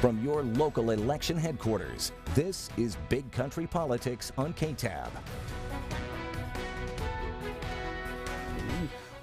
From your local election headquarters, this is Big Country Politics on KTAB.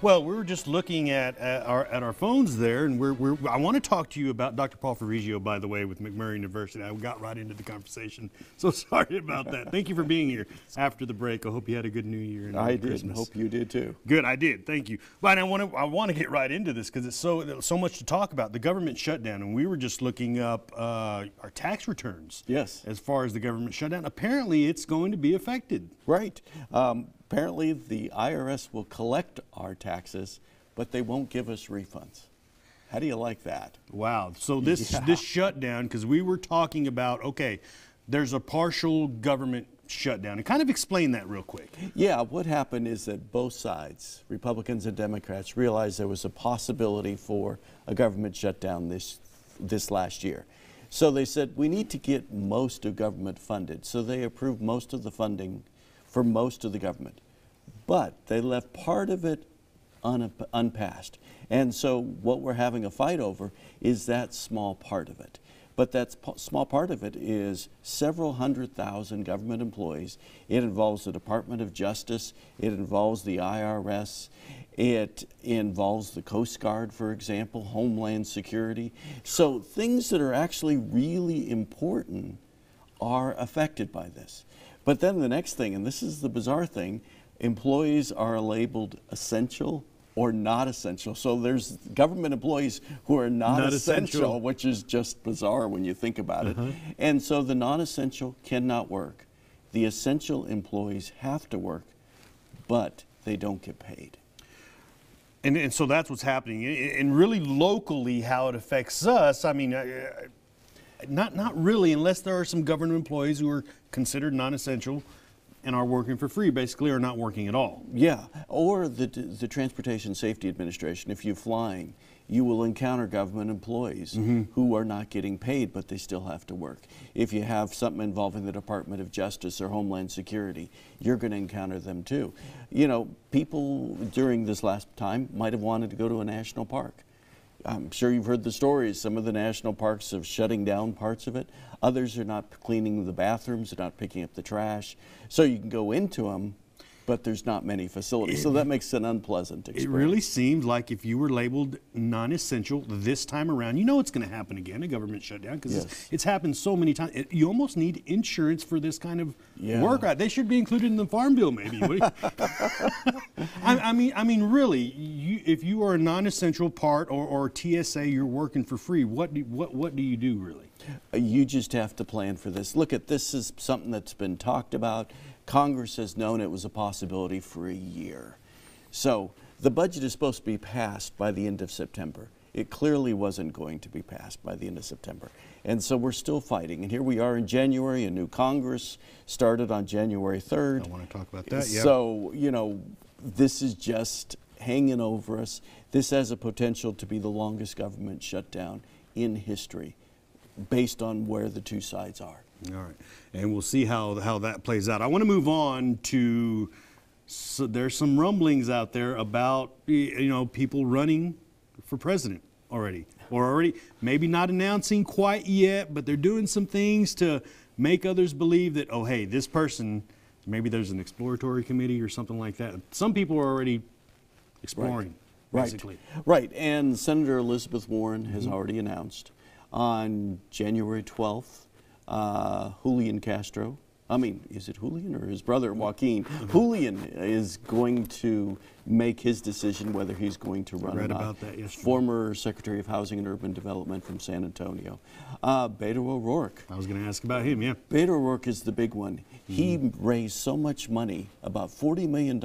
Well, we were just looking at our phones there, and I want to talk to you about Dr. Paul Ferrigio, by the way, with McMurray University. I got right into the conversation, so sorry about that. Thank you for being here after the break. I hope you had a good New Year and I did, Christmas. and hope you did too. Good, I did. Thank you. But I want to get right into this because it's so much to talk about. The government shutdown, and we were just looking up our tax returns. Yes. As far as the government shutdown, apparently it's going to be affected. Right. Apparently, the IRS will collect our taxes, but they won't give us refunds. How do you like that? Wow. So this shutdown, because we were talking about, okay, there's a partial government shutdown. And kind of explain that real quick. Yeah, what happened is that both sides, Republicans and Democrats, realized there was a possibility for a government shutdown this last year. So they said, we need to get most of government funded. So they approved most of the funding for most of the government. But they left part of it unpassed. And so what we're having a fight over is that small part of it. But that small part of it is several 100,000 government employees. It involves the Department of Justice. It involves the IRS. It involves the Coast Guard, for example, Homeland Security. So things that are actually really important are affected by this. But then the next thing, and this is the bizarre thing, employees are labeled essential or not essential. So there's government employees who are not essential, which is just bizarre when you think about it. And so the non-essential cannot work. The essential employees have to work, but they don't get paid. And so that's what's happening. And really locally how it affects us, I mean, not really, unless there are some government employees who are considered non-essential and are working for free, basically, or not working at all. Yeah, or the Transportation Safety Administration. If you're flying, you will encounter government employees who are not getting paid, but they still have to work. If you have something involving the Department of Justice or Homeland Security, you're going to encounter them too. You know, people during this last time might have wanted to go to a national park. I'm sure you've heard the stories. Some of the national parks are shutting down parts of it. Others are not cleaning the bathrooms, they're not picking up the trash. So you can go into them, but there's not many facilities. So that makes it an unpleasant experience. It really seemed like if you were labeled non-essential this time around, you know it's going to happen again, a government shutdown, because it's happened so many times. You almost need insurance for this kind of work. They should be included in the Farm Bill, maybe. I mean, really, if you are a non-essential part or TSA, you're working for free. What do you do, really? You just have to plan for this. Look, this is something that's been talked about. Congress has known it was a possibility for a year. So the budget is supposed to be passed by the end of September. It clearly wasn't going to be passed by the end of September. And so we're still fighting. And here we are in January. A new Congress started on January 3rd. I want to talk about that, yeah. So, you know, this is just hanging over us. This has a potential to be the longest government shutdown in history, based on where the two sides are. All right, and we'll see how that plays out. I want to move on to, so there's some rumblings out there about, you know, people running for president already, or already maybe not announcing quite yet, but they're doing some things to make others believe that, oh, hey, this person, maybe there's an exploratory committee or something like that. Some people are already exploring, basically. Right, and Senator Elizabeth Warren has already announced on January 12th, Julian Castro, is it Julian or his brother Joaquin? Julian is going to make his decision whether he's going to run or not. About that yesterday. Former Secretary of Housing and Urban Development from San Antonio. Beto O'Rourke. I was going to ask about him, yeah. Beto O'Rourke is the big one. He raised so much money, about $40 million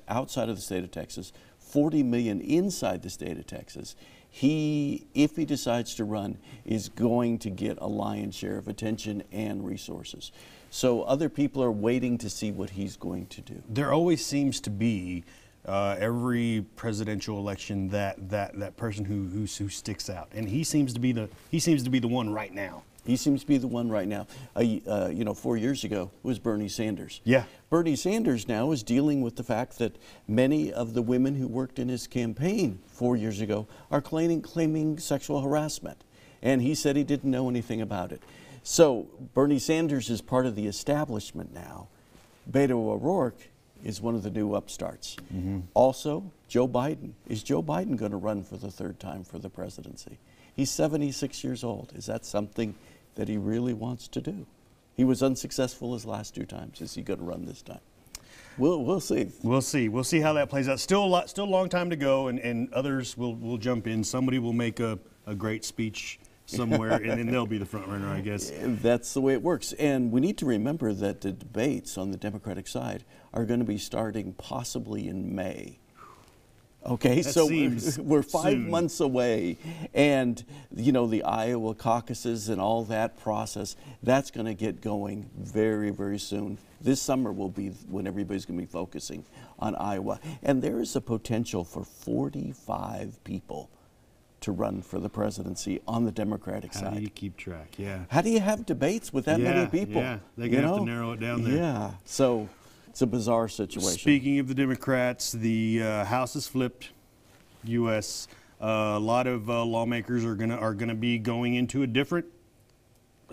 outside of the state of Texas, $40 million inside the state of Texas. He, if he decides to run, is going to get a lion's share of attention and resources. So other people are waiting to see what he's going to do. There always seems to be every presidential election that person who sticks out, and he seems to be the one right now. He seems to be the one right now. 4 years ago was Bernie Sanders. Yeah. Bernie Sanders now is dealing with the fact that many of the women who worked in his campaign 4 years ago are claiming sexual harassment. And he said he didn't know anything about it. So Bernie Sanders is part of the establishment now. Beto O'Rourke is one of the new upstarts. Also, Joe Biden. Is Joe Biden going to run for the third time for the presidency? He's 76 years old. Is that something that he really wants to do? He was unsuccessful his last 2 times. Is he going to run this time? We'll see. We'll see. We'll see how that plays out. Still a long time to go, and others will jump in. Somebody will make a great speech somewhere, and then they'll be the front runner, I guess. That's the way it works. And we need to remember that the debates on the Democratic side are going to be starting possibly in May. Okay, That so seems we're 5 soon. months away, and you know, the Iowa caucuses and all that process, that's going to get going very, very soon. This summer will be when everybody's going to be focusing on Iowa. And there is a potential for 45 people to run for the presidency on the Democratic side. How do you keep track? Yeah. How do you have debates with that many people? Yeah, they're going to have to narrow it down there. Yeah, so it's a bizarre situation. Speaking of the Democrats, the House has flipped. U.S. A lot of lawmakers are gonna be going into a different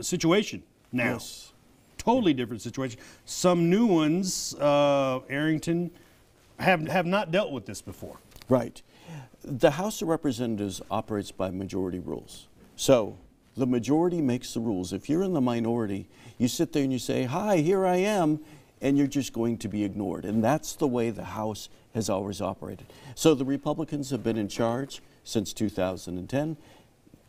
situation now. Yes. Totally different situation. Some new ones, Arrington, have not dealt with this before. Right. The House of Representatives operates by majority rules. So the majority makes the rules. If you're in the minority, you sit there and you say, "Hi, here I am," and you're just going to be ignored. And that's the way the House has always operated. So the Republicans have been in charge since 2010.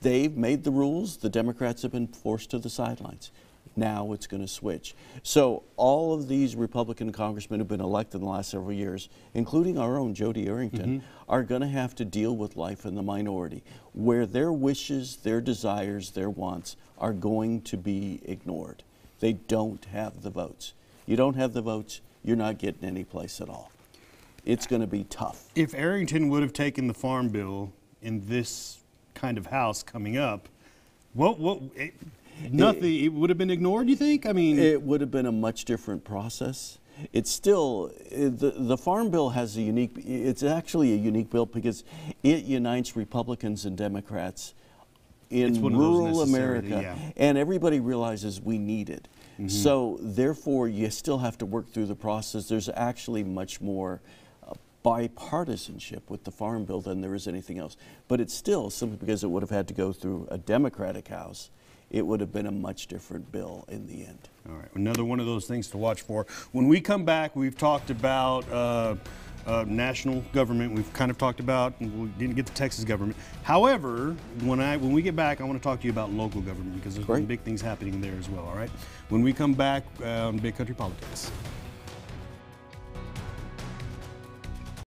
They've made the rules. The Democrats have been forced to the sidelines. Now it's going to switch. So all of these Republican congressmen who've been elected in the last several years, including our own Jody Arrington, are going to have to deal with life in the minority, where their wishes, their desires, their wants are going to be ignored. They don't have the votes. You don't have the votes, you're not getting any place at all. It's going to be tough. If Arrington would have taken the farm bill in this kind of House coming up, nothing. It would have been ignored, you think? I mean, it would have been a much different process. It's still, the Farm Bill has a unique, it's actually a unique bill because it unites Republicans and Democrats in rural America. Yeah. And everybody realizes we need it. So therefore, you still have to work through the process. There's actually much more bipartisanship with the Farm Bill than there is anything else. But it's still, simply because it would have had to go through a Democratic House, it would have been a much different bill in the end. All right, another one of those things to watch for. When we come back, we've talked about national government. We've kind of talked about, and we didn't get the Texas government. However, when we get back, I want to talk to you about local government because there's some big things happening there as well, all right? When we come back on Big Country Politics.